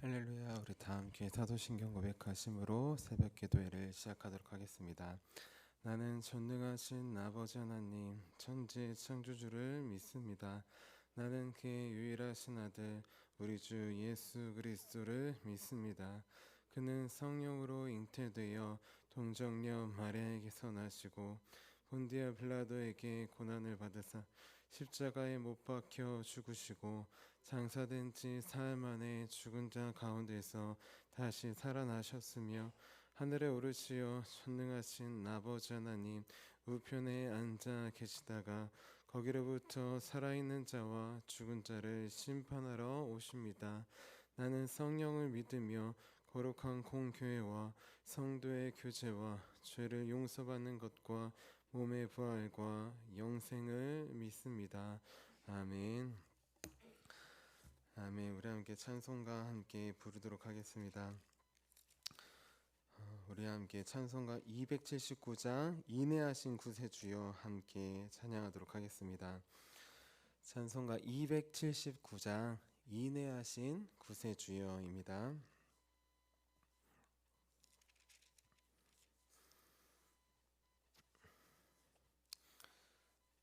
할렐루야. 우리 다 함께 사도신경 고백하심으로 새벽 기도회를 시작하도록 하겠습니다. 나는 전능하신 아버지 하나님 천지 창조주를 믿습니다. 나는 그의 유일하신 아들 우리 주 예수 그리스도를 믿습니다. 그는 성령으로 잉태되어 동정녀 마리아에게서 나시고 본디아 빌라도에게 고난을 받으사 십자가에 못 박혀 죽으시고 장사된 지 사흘 만에 죽은 자 가운데서 다시 살아나셨으며 하늘에 오르시어 전능하신 아버지 하나님 우편에 앉아 계시다가 거기로부터 살아있는 자와 죽은 자를 심판하러 오십니다. 나는 성령을 믿으며 거룩한 공교회와 성도의 교제와 죄를 용서받는 것과 몸의 부활과 영생을 믿습니다. 아멘. 아멘. 우리 함께 찬송가 함께 부르도록 하겠습니다. 우리 함께 찬송가 279장 인내하신 구세주여 함께 찬양하도록 하겠습니다. 찬송가 279장 인내하신 구세주여입니다.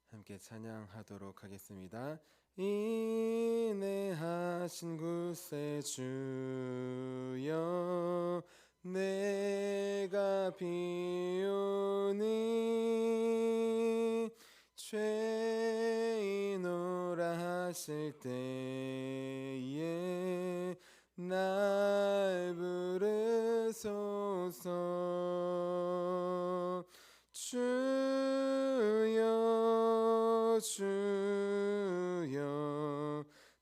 함께 찬양하도록 하겠습니다. 인내하신 구세주여 내가 비오니 죄인오라 하실 때에 날 부르소서. 주여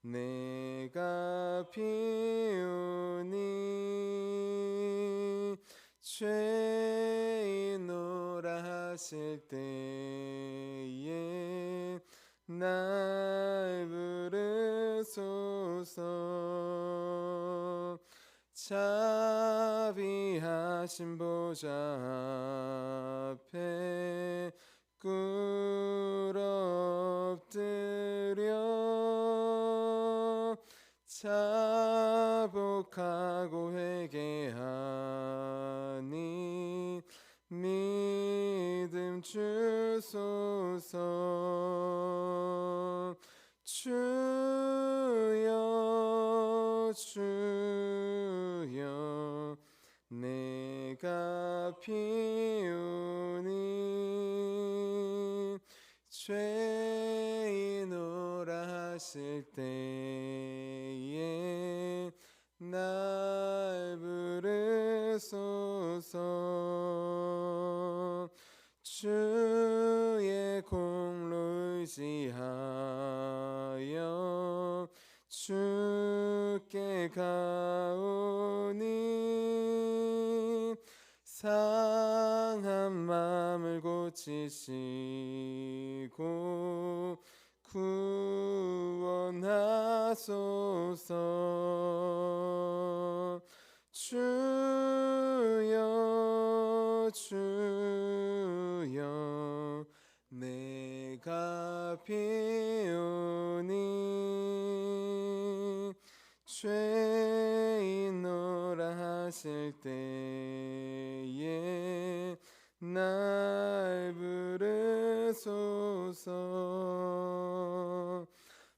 내가 비오니 죄인오라 하실 때에 날 부르소서. 자비하신 보좌 앞에 꿇어 엎드려 자복하고 회개하니 믿음 주소서. 주여 내가 비오니 죄인오라 하실 때에 날 부르소서. 주의 공로 의지하여 주께 가오니 상한 마음을 고치시고 구원하소서. 주여 내가 비오니 죄인오라 하실 때에 날 부르소서.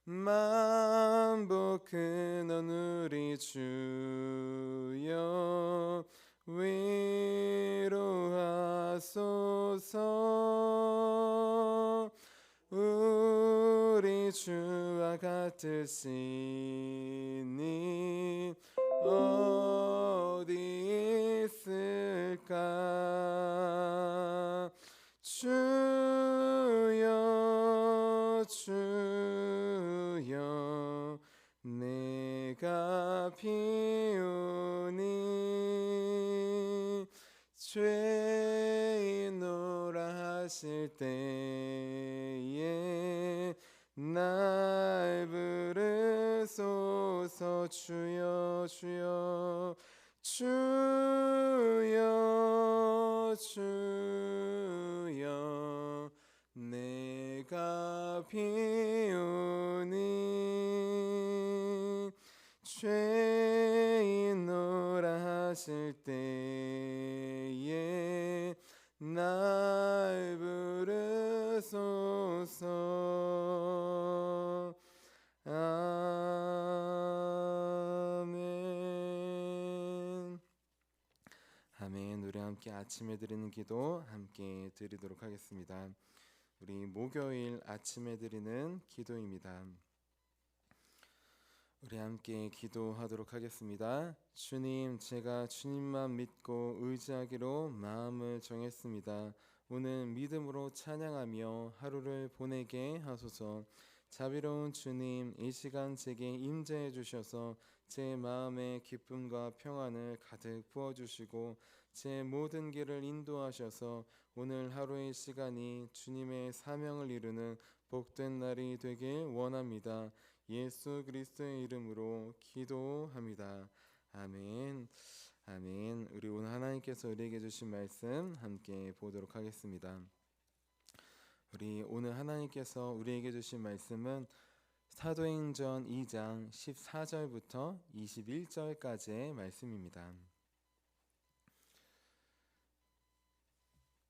만복 근원 우리 주여 위로하소서. 우리 주와 같으시니 어디 있을까. 주여 내가 비오니 죄인오라 하실 때에 날 부르소서. 주여 내가 비오니 죄인 하실 때에 날 부르소서. 아멘. 아멘. 우리 함께 아침에 드리는 기도 함께 드리도록 하겠습니다. 우리 목요일 아침에 드리는 기도입니다. 우리 함께 기도하도록 하겠습니다. 주님, 제가 주님만 믿고 의지하기로 마음을 정했습니다. 오늘 믿음으로 찬양하며 하루를 보내게 하소서. 자비로운 주님, 이 시간 제게 임재해 주셔서 제 마음에 기쁨과 평안을 가득 부어주시고 제 모든 길을 인도하셔서 오늘 하루의 시간이 주님의 사명을 이루는 복된 날이 되길 원합니다. 예수 그리스도의 이름으로 기도합니다. 아멘. 아멘. 우리 오늘 하나님께서 우리에게 주신 말씀 함께 보도록 하겠습니다. 우리 오늘 하나님께서 우리에게 주신 말씀은 사도행전 2장 14절부터 21절까지의 말씀입니다.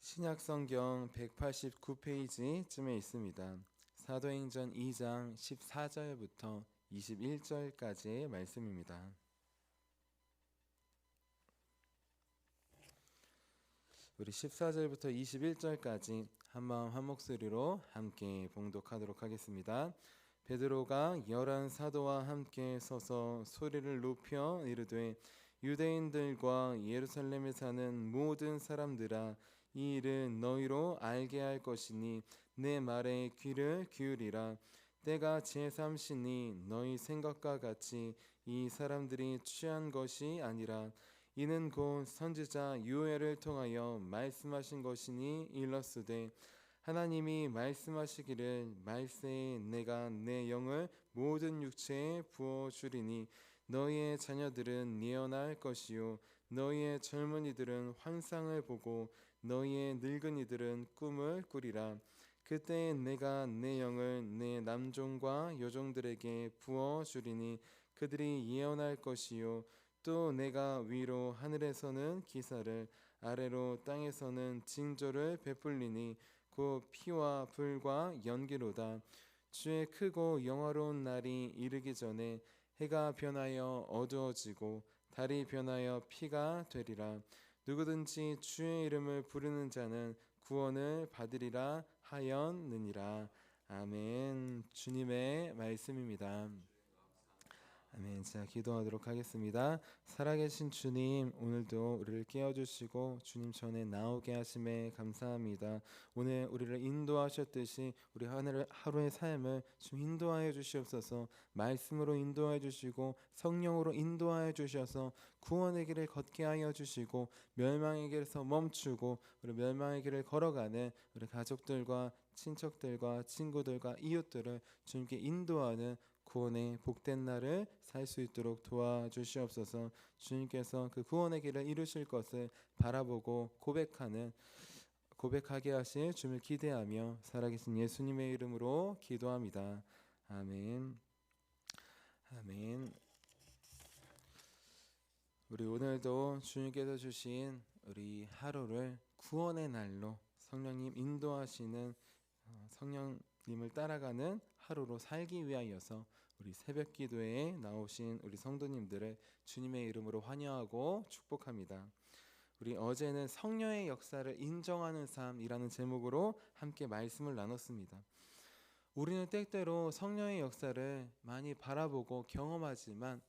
신약성경 189페이지쯤에 있습니다. 사도행전 2장 14절부터 21절까지의 말씀입니다. 우리 14절부터 21절까지 한마음 한목소리로 함께 봉독하도록 하겠습니다. 베드로가 열한 사도와 함께 서서 소리를 높여 이르되 유대인들과 예루살렘에 사는 모든 사람들아, 이 일은 너희로 알게 할 것이니 내 말에 귀를 기울이라. 때가 제3시니 너희 생각과 같이 이 사람들이 취한 것이 아니라 이는 곧 선지자 요엘을 통하여 말씀하신 것이니 일렀으되 하나님이 말씀하시기를 말세에 내가 내 영을 모든 육체에 부어주리니 너희의 자녀들은 예언할 것이요 너희의 젊은이들은 환상을 보고 너희의 늙은이들은 꿈을 꾸리라. 그때 내가 내 영을 내 남종과 여종들에게 부어주리니 그들이 예언할 것이요 또 내가 위로 하늘에서는 기사를 아래로 땅에서는 징조를 베풀리니 곧 피와 불과 연기로다. 주의 크고 영화로운 날이 이르기 전에 해가 변하여 어두워지고 달이 변하여 피가 되리라. 누구든지 주의 이름을 부르는 자는 구원을 받으리라 하였느니라. 아멘. 주님의 말씀입니다. 아멘. 자, 기도하도록 하겠습니다. 살아계신 주님, 오늘도 우리를 깨워주시고 주님 전에 나오게 하심에 감사합니다. 오늘 우리를 인도하셨듯이 우리 하루의 삶을 좀 인도하여 주시옵소서. 말씀으로 인도하여 주시고 성령으로 인도하여 주셔서 구원의 길을 걷게 하여 주시고 멸망의 길에서 멈추고 우리 멸망의 길을 걸어가는 우리 가족들과 친척들과 친구들과 이웃들을 주님께 인도하는 구원의 복된 날을 살 수 있도록 도와주시옵소서. 주님께서 그 구원의 길을 이루실 것을 바라보고 고백하게 하실 주님을 기대하며 살아계신 예수님의 이름으로 기도합니다. 아멘. 아멘. 우리 오늘도 주님께서 주신 우리 하루를 구원의 날로 성령님 인도하시는 성령님을 따라가는 하루로 살기 위하여서 우리 새벽 기도에 나오신 우리 성도님들을 주님의 이름으로 환영하고 축복합니다. 우리 어제는 성령의 역사를 인정하는 삶이라는 제목으로 함께 말씀을 나눴습니다. 우리는 때때로 성령의 역사를 많이 바라보고 경험하지만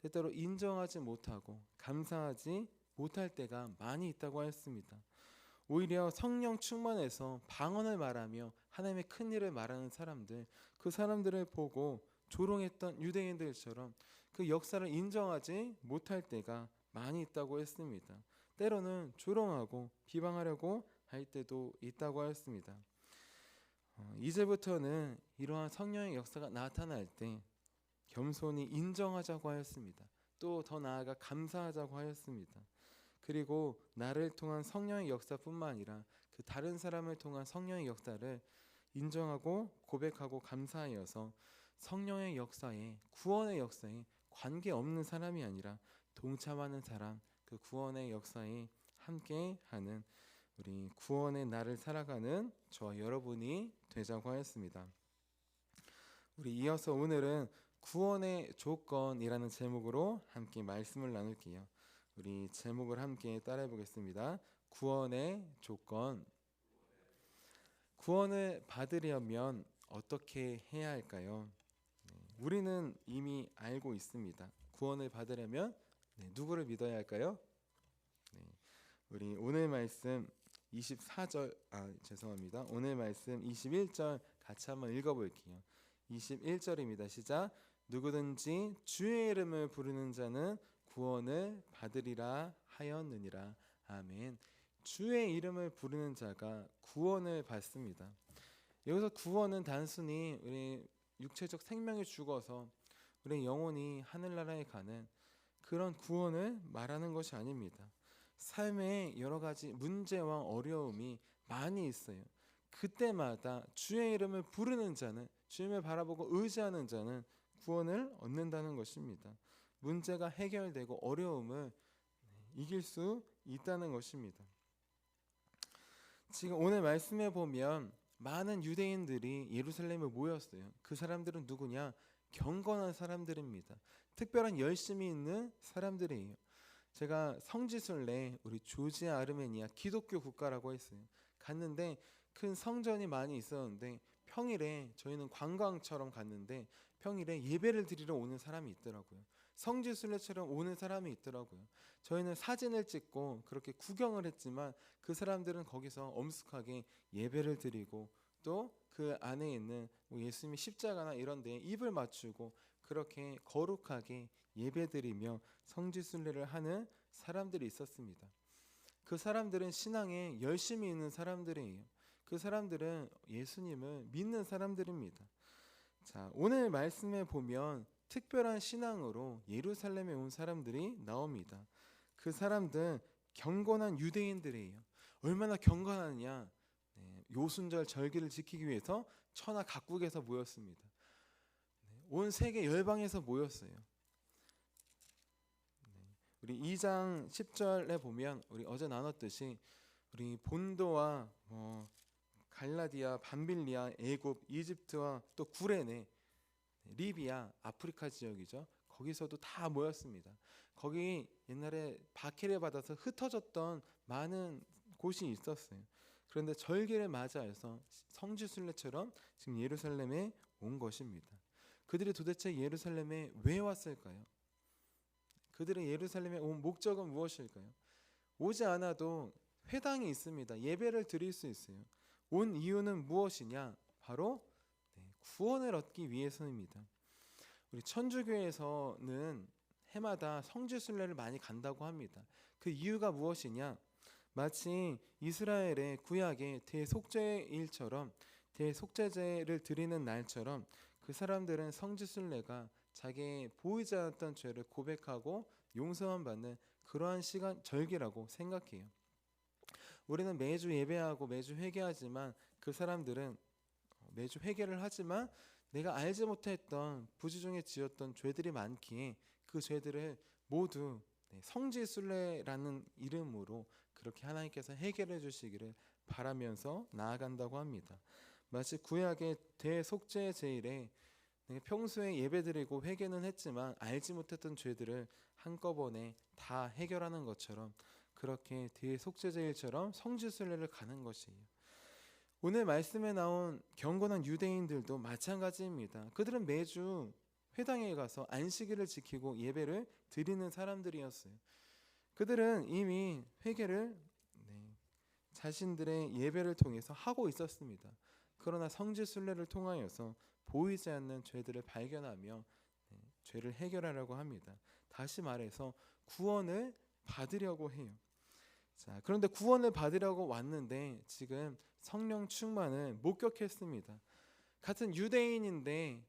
때때로 인정하지 못하고 감사하지 못할 때가 많이 있다고 했습니다. 오히려 성령 충만해서 방언을 말하며 하나님의 큰 일을 말하는 사람들, 그 사람들을 보고 조롱했던 유대인들처럼 그 역사를 인정하지 못할 때가 많이 있다고 했습니다. 때로는 조롱하고 비방하려고 할 때도 있다고 했습니다. 이제부터는 이러한 성령의 역사가 나타날 때 겸손히 인정하자고 하였습니다. 또 더 나아가 감사하자고 하였습니다. 그리고 나를 통한 성령의 역사뿐만 아니라 그 다른 사람을 통한 성령의 역사를 인정하고 고백하고 감사하여서 성령의 역사에, 구원의 역사에 관계없는 사람이 아니라 동참하는 사람, 그 구원의 역사에 함께하는 우리 구원의 날을 살아가는 저와 여러분이 되자고 하였습니다. 우리 이어서 오늘은 구원의 조건이라는 제목으로 함께 말씀을 나눌게요. 우리 제목을 함께 따라해 보겠습니다. 구원의 조건. 구원을 받으려면 어떻게 해야 할까요? 우리는 이미 알고 있습니다. 구원을 받으려면 누구를 믿어야 할까요? 우리 오늘 말씀 24절 죄송합니다. 오늘 말씀 21절 같이 한번 읽어볼게요. 21절입니다. 시작. 누구든지 주의 이름을 부르는 자는 구원을 받으리라 하였느니라. 아멘. 주의 이름을 부르는 자가 구원을 받습니다. 여기서 구원은 단순히 우리 육체적 생명이 죽어서 우리 영혼이 하늘나라에 가는 그런 구원을 말하는 것이 아닙니다. 삶에 여러 가지 문제와 어려움이 많이 있어요. 그때마다 주의 이름을 부르는 자는, 주님을 바라보고 의지하는 자는 구원을 얻는다는 것입니다. 문제가 해결되고 어려움을 이길 수 있다는 것입니다. 지금 오늘 말씀에 보면 많은 유대인들이 예루살렘에 모였어요. 그 사람들은 누구냐? 경건한 사람들입니다. 특별한 열심이 있는 사람들이에요. 제가 성지순례 우리 조지아 아르메니아 기독교 국가라고 했어요. 갔는데 큰 성전이 많이 있었는데 평일에 저희는 관광처럼 갔는데 평일에 예배를 드리러 오는 사람이 있더라고요. 성지순례처럼 오는 사람이 있더라고요. 저희는 사진을 찍고 그렇게 구경을 했지만 그 사람들은 거기서 엄숙하게 예배를 드리고 또 그 안에 있는 예수님이 십자가나 이런 데에 입을 맞추고 그렇게 거룩하게 예배드리며 성지순례를 하는 사람들이 있었습니다. 그 사람들은 신앙에 열심히 있는 사람들이에요. 그 사람들은 예수님을 믿는 사람들입니다. 자, 오늘 말씀에 보면 특별한 신앙으로 예루살렘에 온 사람들이 나옵니다. 그 사람들 경건한 유대인들이에요. 얼마나 경건하냐? 요순절 절기를 지키기 위해서 천하 각국에서 모였습니다. 온 세계 열방에서 모였어요. 우리 2장 10절에 보면 우리 어제 나눴듯이 우리 본도와 갈라디아, 밤빌리아, 애굽, 이집트와 또 구레네, 리비아, 아프리카 지역이죠. 거기서도 다 모였습니다. 거기 옛날에 박해를 받아서 흩어졌던 많은 곳이 있었어요. 그런데 절기를 맞이해서 성지순례처럼 지금 예루살렘에 온 것입니다. 그들이 도대체 예루살렘에 왜 왔을까요? 그들은 예루살렘에 온 목적은 무엇일까요? 오지 않아도 회당이 있습니다. 예배를 드릴 수 있어요. 온 이유는 무엇이냐? 바로 구원을 얻기 위해서입니다. 우리 천주교에서는 해마다 성지순례를 많이 간다고 합니다. 그 이유가 무엇이냐? 마치 이스라엘의 구약의 대속죄일처럼 대속죄제를 드리는 날처럼 그 사람들은 성지순례가 자기의 보이지 않았던 죄를 고백하고 용서만 받는 그러한 시간 절기라고 생각해요. 우리는 매주 예배하고 매주 회개하지만 그 사람들은 매주 회개를 하지만 내가 알지 못했던 부지 중에 지었던 죄들이 많기에 그 죄들을 모두 성지순례라는 이름으로 그렇게 하나님께서 해결해 주시기를 바라면서 나아간다고 합니다. 마치 구약의 대속죄 제일에 평소에 예배드리고 회개는 했지만 알지 못했던 죄들을 한꺼번에 다 해결하는 것처럼 그렇게 대속죄 제일처럼 성지순례를 가는 것이에요. 오늘 말씀에 나온 경건한 유대인들도 마찬가지입니다. 그들은 매주 회당에 가서 안식일을 지키고 예배를 드리는 사람들이었어요. 그들은 이미 회개를 자신들의 예배를 통해서 하고 있었습니다. 그러나 성지순례를 통하여서 보이지 않는 죄들을 발견하며 죄를 해결하려고 합니다. 다시 말해서 구원을 받으려고 해요. 자, 그런데 구원을 받으려고 왔는데 지금 성령 충만을 목격했습니다. 같은 유대인인데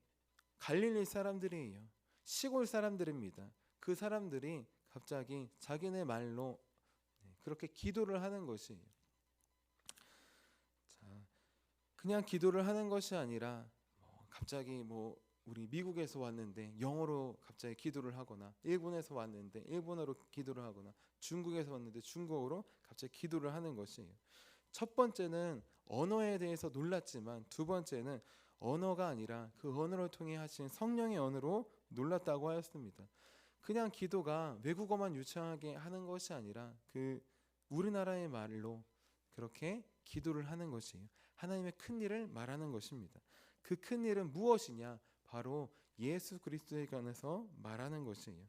갈릴리 사람들이에요. 시골 사람들입니다. 그 사람들이 갑자기 자기네 말로 그렇게 기도를 하는 것이에요. 자, 그냥 기도를 하는 것이 아니라 갑자기 우리 미국에서 왔는데 영어로 갑자기 기도를 하거나, 일본에서 왔는데 일본어로 기도를 하거나, 중국에서 왔는데 중국어로 갑자기 기도를 하는 것이에요. 첫 번째는 언어에 대해서 놀랐지만, 두 번째는 언어가 아니라 그 언어를 통해 하신 성령의 언어로 놀랐다고 하였습니다. 그냥 기도가 외국어만 유창하게 하는 것이 아니라 그 우리나라의 말로 그렇게 기도를 하는 것이에요. 하나님의 큰 일을 말하는 것입니다. 그 큰 일은 무엇이냐? 바로 예수 그리스도에 관해서 말하는 것이에요.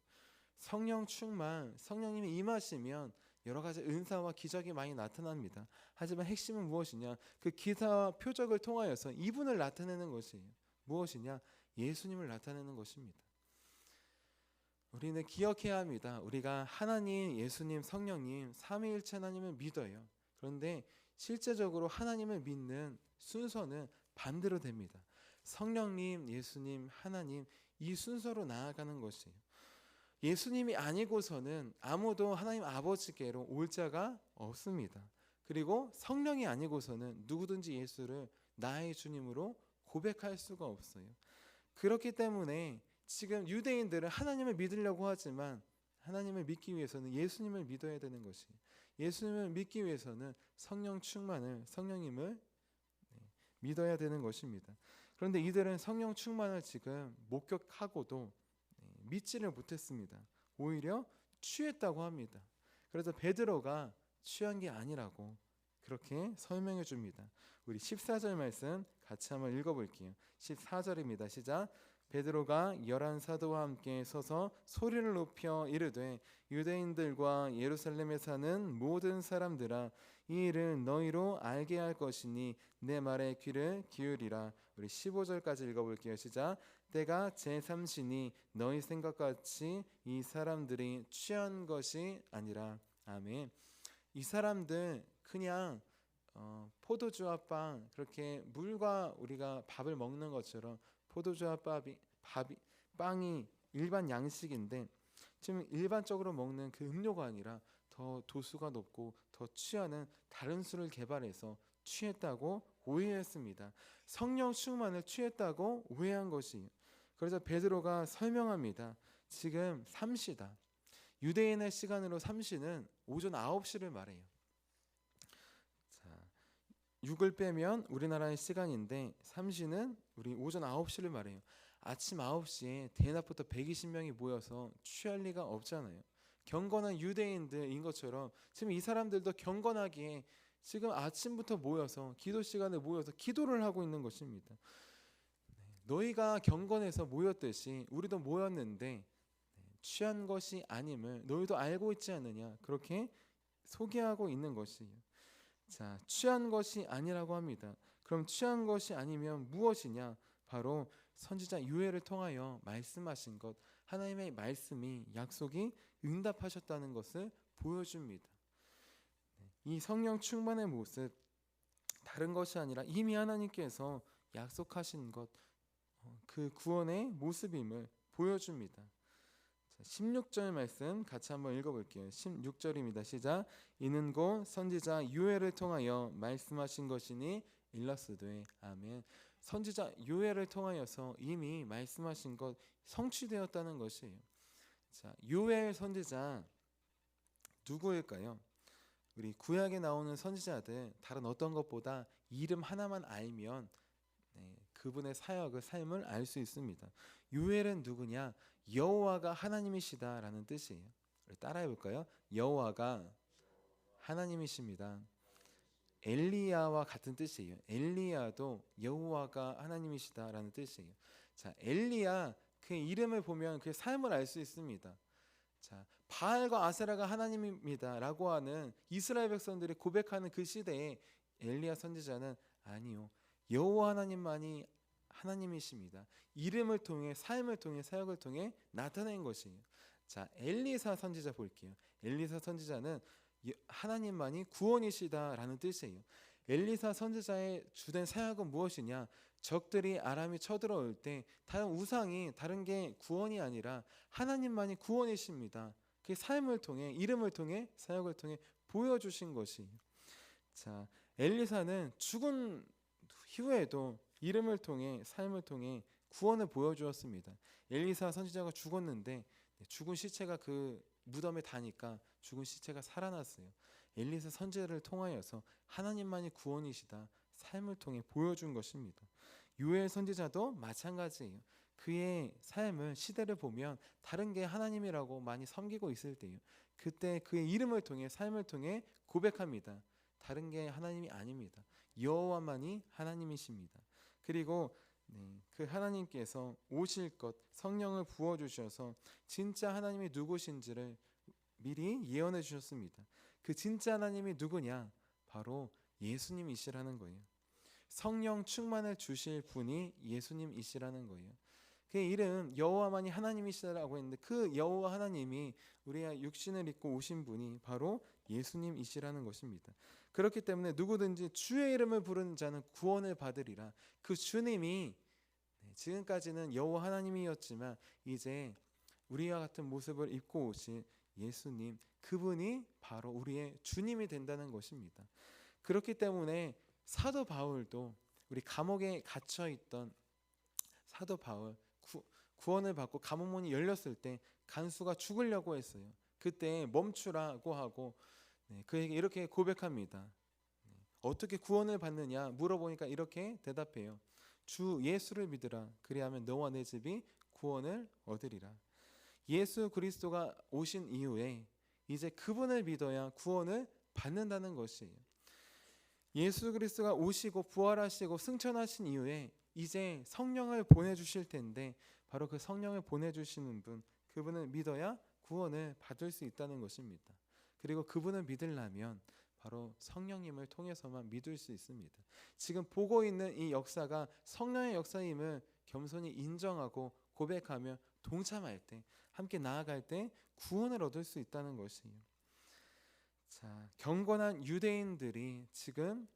성령 충만, 성령님이 임하시면 여러 가지 은사와 기적이 많이 나타납니다. 하지만 핵심은 무엇이냐? 그 기사와 표적을 통하여서 이분을 나타내는 것이에요. 무엇이냐? 예수님을 나타내는 것입니다. 우리는 기억해야 합니다. 우리가 하나님, 예수님, 성령님, 삼위일체 하나님을 믿어요. 그런데 실제적으로 하나님을 믿는 순서는 반대로 됩니다. 성령님, 예수님, 하나님, 이 순서로 나아가는 것이에요. 예수님이 아니고서는 아무도 하나님 아버지께로 올 자가 없습니다. 그리고 성령이 아니고서는 누구든지 예수를 나의 주님으로 고백할 수가 없어요. 그렇기 때문에 지금 유대인들은 하나님을 믿으려고 하지만, 하나님을 믿기 위해서는 예수님을 믿어야 되는 것이에요. 예수님을 믿기 위해서는 성령 충만을, 성령님을 믿어야 되는 것입니다. 그런데 이들은 성령 충만을 지금 목격하고도 믿지를 못했습니다. 오히려 취했다고 합니다. 그래서 베드로가 취한 게 아니라고 그렇게 설명해 줍니다. 우리 14절 말씀 같이 한번 읽어볼게요. 14절입니다. 시작. 베드로가 11 사도와 함께 서서 소리를 높여 이르되 유대인들과 예루살렘에 사는 모든 사람들아, 이 일을 너희로 알게 할 것이니 내 말에 귀를 기울이라. 우리 15절까지 읽어볼게요. 시작. 때가 제3시니 너희 생각같이 이 사람들이 취한 것이 아니라. 아멘. 이 사람들 그냥 포도주와 빵, 그렇게 물과 우리가 밥을 먹는 것처럼 포도주와 빵이 일반 양식인데, 지금 일반적으로 먹는 그 음료가 아니라 더 도수가 높고 더 취하는 다른 술을 개발해서 취했다고 오해했습니다. 성령 충만을 취했다고 오해한 것이에요. 그래서 베드로가 설명합니다. 지금 3시다. 유대인의 시간으로 3시는 오전 9시를 말해요. 6을 빼면 우리나라의 시간인데 3시는 우리 오전 9시를 말해요. 아침 9시에 대낮부터 120명이 모여서 취할 리가 없잖아요. 경건한 유대인들인 것처럼 지금 이 사람들도 경건하게 지금 아침부터 모여서 기도 시간에 모여서 기도를 하고 있는 것입니다. 너희가 경건해서 모였듯이 우리도 모였는데 취한 것이 아님을 너희도 알고 있지 않느냐, 그렇게 소개하고 있는 것이에요. 자, 취한 것이 아니라고 합니다. 그럼 취한 것이 아니면 무엇이냐? 바로 선지자 요엘을 통하여 말씀하신 것, 하나님의 말씀이, 약속이 응답하셨다는 것을 보여줍니다. 이 성령 충만의 모습, 다른 것이 아니라 이미 하나님께서 약속하신 것, 그 구원의 모습임을 보여줍니다. 16절 말씀 같이 한번 읽어볼게요. 16절입니다. 시작. 이는 곧 선지자 요엘을 통하여 말씀하신 것이니 일러스되. 아멘. 선지자 요엘을 통하여서 이미 말씀하신 것 성취되었다는 것이에요. 자, 요엘 선지자 누구일까요? 우리 구약에 나오는 선지자들 다른 어떤 것보다 이름 하나만 알면 그분의 사역을, 삶을 알 수 있습니다. 요엘은 누구냐? 여호와가 하나님이시다라는 뜻이에요. 따라해 볼까요? 여호와가 하나님이십니다. 엘리야와 같은 뜻이에요. 엘리야도 여호와가 하나님이시다라는 뜻이에요. 자, 엘리야 그 이름을 보면 그 삶을 알 수 있습니다. 자, 바알과 아세라가 하나님입니다라고 하는 이스라엘 백성들이 고백하는 그 시대에 엘리야 선지자는 아니요, 여호와 하나님만이 하나님이십니다. 이름을 통해, 삶을 통해, 사역을 통해 나타낸 것이에요. 자, 엘리사 선지자 볼게요. 엘리사 선지자는 하나님만이 구원이시다라는 뜻이에요. 엘리사 선지자의 주된 사역은 무엇이냐? 적들이 아람이 쳐들어올 때 다른 우상이, 다른 게 구원이 아니라 하나님만이 구원이십니다. 그 삶을 통해, 이름을 통해, 사역을 통해 보여주신 것이에요. 자, 엘리사는 죽은 이후에도 이름을 통해, 삶을 통해 구원을 보여주었습니다. 엘리사 선지자가 죽었는데 죽은 시체가 그 무덤에 닿으니까 죽은 시체가 살아났어요. 엘리사 선지자를 통하여서 하나님만이 구원이시다 삶을 통해 보여준 것입니다. 요엘 선지자도 마찬가지예요. 그의 삶을 시대를 보면 다른 게 하나님이라고 많이 섬기고 있을 때요. 그때 그의 이름을 통해 삶을 통해 고백합니다. 다른 게 하나님이 아닙니다. 여호와만이 하나님이십니다. 그리고 그 하나님께서 오실 것 성령을 부어 주셔서 진짜 하나님이 누구신지를 미리 예언해 주셨습니다. 그 진짜 하나님이 누구냐? 바로 예수님이시라는 거예요. 성령 충만을 주실 분이 예수님이시라는 거예요. 그의 이름 여호와만이 하나님이시라고 했는데 그 여호와 하나님이 우리가 육신을 입고 오신 분이 바로 예수님이시라는 것입니다. 그렇기 때문에 누구든지 주의 이름을 부르는 자는 구원을 받으리라. 그 주님이 지금까지는 여호와 하나님이었지만 이제 우리와 같은 모습을 입고 오신 예수님, 그분이 바로 우리의 주님이 된다는 것입니다. 그렇기 때문에 사도 바울도 우리 감옥에 갇혀 있던 사도 바울 구원을 받고 감옥문이 열렸을 때 간수가 죽으려고 했어요. 그때 멈추라고 하고 그에게 이렇게 고백합니다. 어떻게 구원을 받느냐 물어보니까 이렇게 대답해요. 주 예수를 믿으라. 그리하면 너와 내 집이 구원을 얻으리라. 예수 그리스도가 오신 이후에 이제 그분을 믿어야 구원을 받는다는 것이에요. 예수 그리스도가 오시고 부활하시고 승천하신 이후에 이제 성령을 보내주실 텐데 바로 그 성령을 보내주시는 분, 그분을 믿어야 구원을 받을 수 있다는 것입니다. 그리고 그분을 믿으려면 바로 성령님을 통해서만 믿을 수 있습니다. 지금 보고 있는 이 역사가 성령의 역사임을 겸손히 인정하고 고백하며 동참할 때, 함께 나아갈 때 구원을 얻을 수 있다는 것이에요. 자, 경건한 유대인들이 지금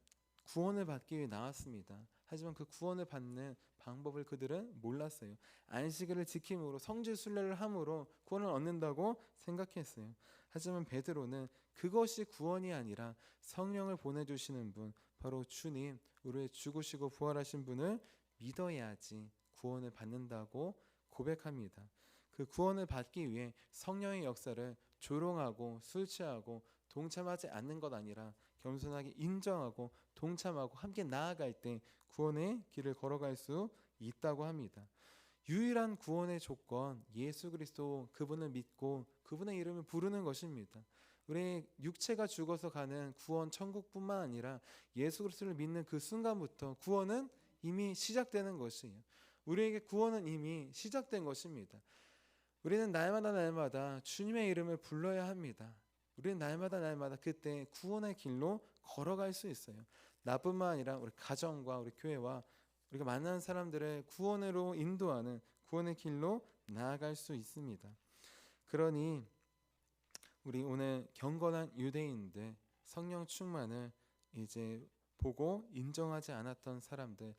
구원을 받기 위해 나왔습니다. 하지만 그 구원을 받는 방법을 그들은 몰랐어요. 안식일을 지킴으로 성지 순례를 함으로 구원을 얻는다고 생각했어요. 하지만 베드로는 그것이 구원이 아니라 성령을 보내주시는 분, 바로 주님, 우리의 죽으시고 부활하신 분을 믿어야지 구원을 받는다고 고백합니다. 그 구원을 받기 위해 성령의 역사를 조롱하고 술 취하고 동참하지 않는 것 아니라 겸손하게 인정하고 동참하고 함께 나아갈 때 구원의 길을 걸어갈 수 있다고 합니다. 유일한 구원의 조건, 예수 그리스도 그분을 믿고 그분의 이름을 부르는 것입니다. 우리의 육체가 죽어서 가는 구원 천국뿐만 아니라 예수 그리스도를 믿는 그 순간부터 구원은 이미 시작되는 것이에요. 우리에게 구원은 이미 시작된 것입니다. 우리는 날마다 주님의 이름을 불러야 합니다. 우리는 날마다 그때 구원의 길로 걸어갈 수 있어요. 나뿐만 아니라 우리 가정과 우리 교회와 우리가 만나는 사람들을 구원으로 인도하는 구원의 길로 나아갈 수 있습니다. 그러니 우리 오늘 경건한 유대인들, 성령 충만을 이제 보고 인정하지 않았던 사람들,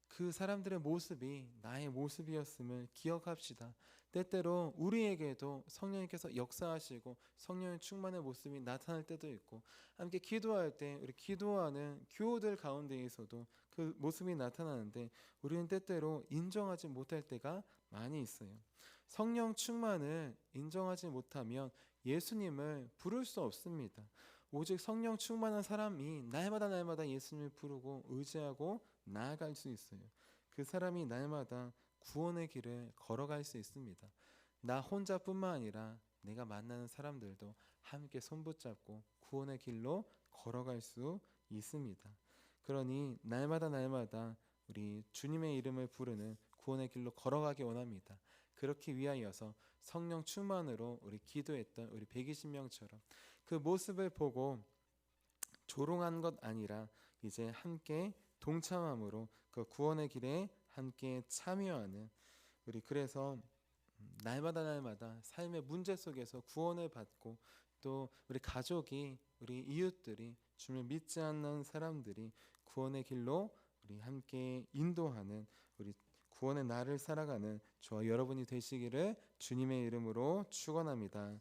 그 사람들의 모습이 나의 모습이었음을 기억합시다. 때때로 우리에게도 성령님께서 역사하시고 성령의 충만의 모습이 나타날 때도 있고, 함께 기도할 때 우리 기도하는 교우들 가운데에서도 그 모습이 나타나는데 우리는 때때로 인정하지 못할 때가 많이 있어요. 성령 충만을 인정하지 못하면 예수님을 부를 수 없습니다. 오직 성령 충만한 사람이 날마다 예수님을 부르고 의지하고 나아갈 수 있어요. 그 사람이 날마다 구원의 길을 걸어갈 수 있습니다. 나 혼자뿐만 아니라 내가 만나는 사람들도 함께 손붙잡고 구원의 길로 걸어갈 수 있습니다. 그러니 날마다 우리 주님의 이름을 부르는 구원의 길로 걸어가기 원합니다. 그렇기 위하여서 성령 충만으로 우리 기도했던 우리 120명처럼 그 모습을 보고 조롱한 것 아니라 이제 함께 동참함으로 그 구원의 길에 함께 참여하는 우리, 그래서 날마다 삶의 문제 속에서 구원을 받고 또 우리 가족이, 우리 이웃들이, 주님을 믿지 않는 사람들이 구원의 길로 우리 함께 인도하는 우리 구원의 날을 살아가는 저와 여러분이 되시기를 주님의 이름으로 축원합니다.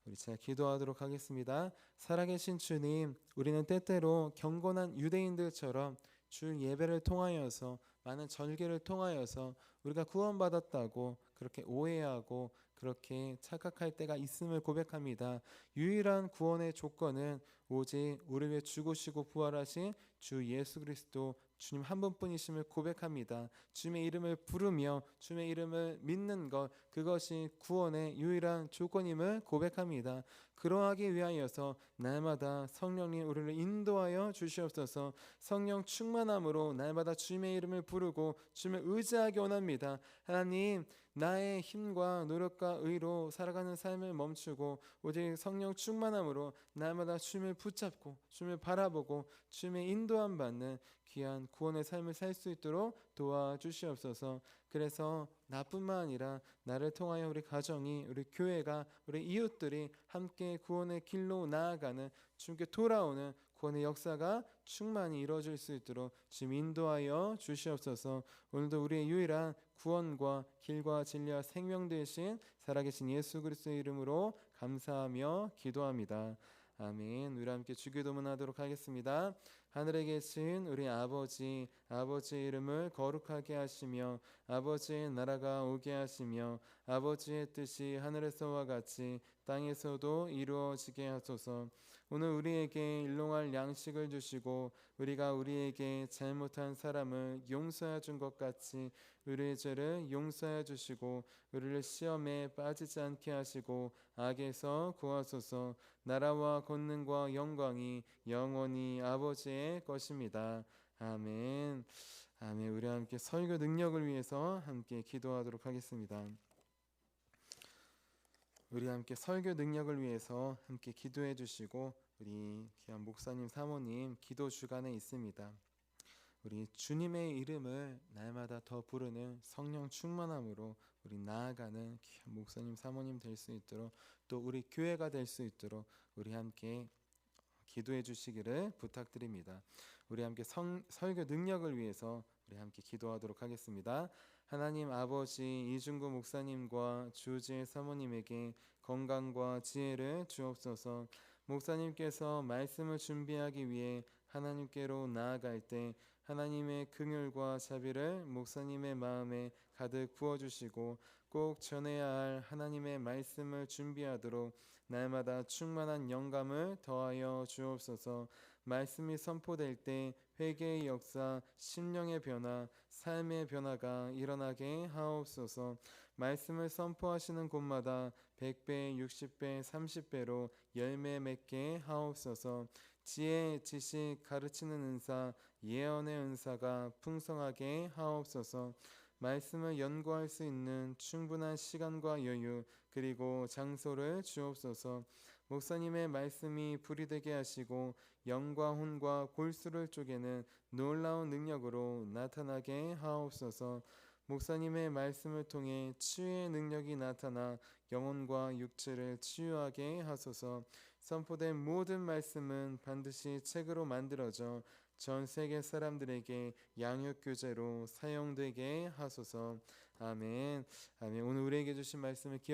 우리 제가 기도하도록 하겠습니다. 살아계신 주님, 우리는 때때로 경건한 유대인들처럼 주 예배를 통하여서 많은 절개를 통하여서 우리가 구원받았다고 그렇게 오해하고 그렇게 착각할 때가 있음을 고백합니다. 유일한 구원의 조건은 오직 우리 위해 죽으시고 부활하신 주 예수 그리스도 주님 한 분뿐이심을 고백합니다. 주님의 이름을 부르며 주님의 이름을 믿는 것, 그것이 구원의 유일한 조건임을 고백합니다. 그러하기 위하여서 날마다 성령님 우리를 인도하여 주시옵소서. 성령 충만함으로 날마다 주님의 이름을 부르고 주님을 의지하기 원합니다. 하나님, 나의 힘과 노력과 의로 살아가는 삶을 멈추고 오직 성령 충만함으로 날마다 주님을 붙잡고 주님을 바라보고 주님의 인도함 받는 귀한 구원의 삶을 살 수 있도록 도와주시옵소서. 그래서 나뿐만 아니라 나를 통하여 우리 가정이, 우리 교회가, 우리 이웃들이 함께 구원의 길로 나아가는 주님께 돌아오는 구원의 역사가 충만히 이루어질 수 있도록 주님 인도하여 주시옵소서. 오늘도 우리의 유일한 구원과 길과 진리와 생명 되신 살아계신 예수 그리스도의 이름으로 감사하며 기도합니다. 아멘. 우리 함께 주기도문하도록 하겠습니다. 하늘에 계신 우리 아버지, 아버지의 이름을 거룩하게 하시며 아버지의 나라가 오게 하시며 아버지의 뜻이 하늘에서와 같이 땅에서도 이루어지게 하소서. 오늘 우리에게 일용할 양식을 주시고 우리가 우리에게 잘못한 사람을 용서해 준 것 같이 우리의 죄를 용서해 주시고 우리를 시험에 빠지지 않게 하시고 악에서 구하소서. 나라와 권능과 영광이 영원히 아버지의 것입니다. 아멘. 아멘. 우리 함께 설교 능력을 위해서 함께 기도하도록 하겠습니다. 우리 함께 설교 능력을 위해서 함께 기도해 주시고 우리 귀한 목사님 사모님 기도 주간에 있습니다. 우리 주님의 이름을 날마다 더 부르는 성령 충만함으로 우리 나아가는 귀한 목사님 사모님 될 수 있도록 또 우리 교회가 될 수 있도록 우리 함께 기도해 주시기를 부탁드립니다. 우리 함께 설교 능력을 위해서 우리 함께 기도하도록 하겠습니다. 하나님 아버지, 이중구 목사님과 주지혜 사모님에게 건강과 지혜를 주옵소서. 목사님께서 말씀을 준비하기 위해 하나님께로 나아갈 때 하나님의 긍휼과 자비를 목사님의 마음에 가득 부어주시고 꼭 전해야 할 하나님의 말씀을 준비하도록 날마다 충만한 영감을 더하여 주옵소서. 말씀이 선포될 때 회개의 역사, 심령의 변화, 삶의 변화가 일어나게 하옵소서. 말씀을 선포하시는 곳마다 100배, 60배, 30배로 열매 맺게 하옵소서. 지혜, 지식, 가르치는 은사, 예언의 은사가 풍성하게 하옵소서. 말씀을 연구할 수 있는 충분한 시간과 여유 그리고 장소를 주옵소서. 목사님의 말씀이 불이 되게 하시고 영과 혼과 골수를 쪼개는 놀라운 능력으로 나타나게 하옵소서. 목사님의 말씀을 통해 치유의 능력이 나타나 영혼과 육체를 치유하게 하소서. 선포된 모든 말씀은 반드시 책으로 만들어져 전 세계 사람들에게 양육 교재로 사용되게 하소서. 아멘. 아멘. 오늘 우리에게 주신 말씀을